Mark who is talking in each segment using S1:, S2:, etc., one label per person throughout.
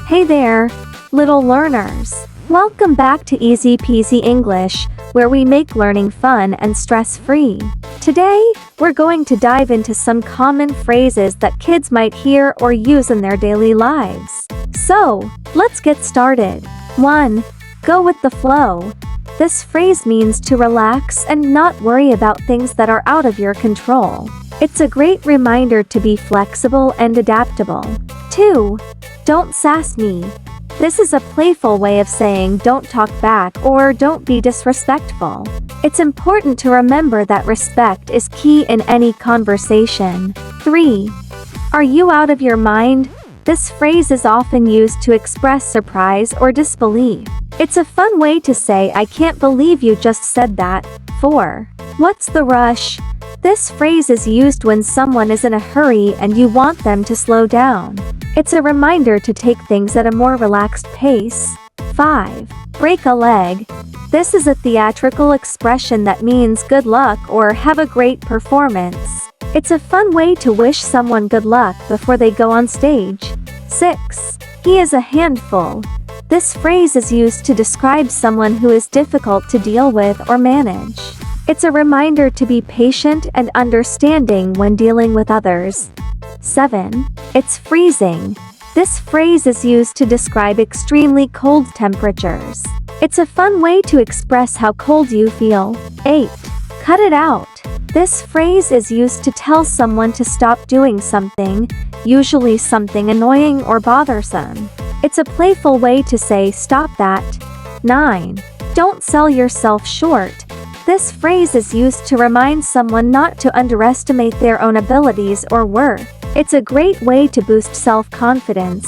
S1: Hey there, little learners. Welcome back to Easy Peasy English, where we make learning fun and stress-free. Today, we're going to dive into some common phrases that kids might hear or use in their daily lives. So, let's get started. 1. Go with the flow. This phrase means to relax and not worry about things that are out of your control. It's a great reminder to be flexible and adaptable. 2. Don't sass me. This is a playful way of saying don't talk back or don't be disrespectful. It's important to remember that respect is key in any conversation. 3. Are you out of your mind? This phrase is often used to express surprise or disbelief. It's a fun way to say I can't believe you just said that. 4. What's the rush? This phrase is used when someone is in a hurry and you want them to slow down. It's a reminder to take things at a more relaxed pace. 5. Break a leg. This is a theatrical expression that means good luck or have a great performance. It's a fun way to wish someone good luck before they go on stage. 6. He is a handful. This phrase is used to describe someone who is difficult to deal with or manage. It's a reminder to be patient and understanding when dealing with others. 7. It's freezing. This phrase is used to describe extremely cold temperatures. It's a fun way to express how cold you feel. 8. Cut it out. This phrase is used to tell someone to stop doing something, usually something annoying or bothersome. It's a playful way to say stop that. 9. Don't sell yourself short. This phrase is used to remind someone not to underestimate their own abilities or worth. It's a great way to boost self-confidence.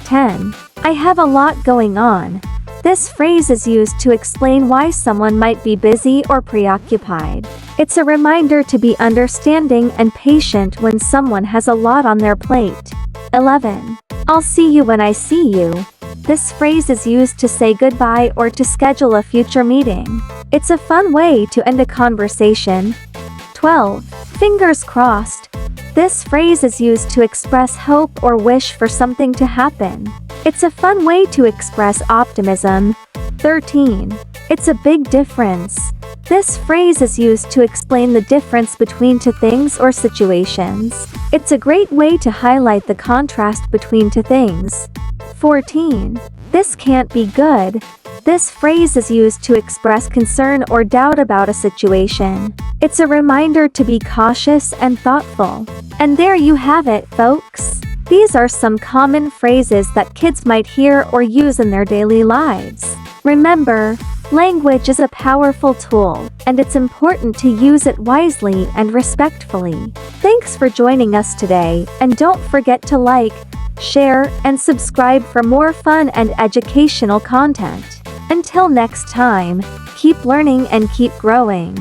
S1: 10. I have a lot going on. This phrase is used to explain why someone might be busy or preoccupied. It's a reminder to be understanding and patient when someone has a lot on their plate. 11. I'll see you when I see you. This phrase is used to say goodbye or to schedule a future meeting. It's a fun way to end a conversation. 12. Fingers crossed. This phrase is used to express hope or wish for something to happen. It's a fun way to express optimism. 13. It's a big difference. This phrase is used to explain the difference between two things or situations. It's a great way to highlight the contrast between two things. 14. This can't be good. This phrase is used to express concern or doubt about a situation. It's a reminder to be cautious and thoughtful. And there you have it, folks. These are some common phrases that kids might hear or use in their daily lives. Remember, language is a powerful tool, and it's important to use it wisely and respectfully. Thanks for joining us today, and don't forget to like, share, and subscribe for more fun and educational content. Until next time, keep learning and keep growing.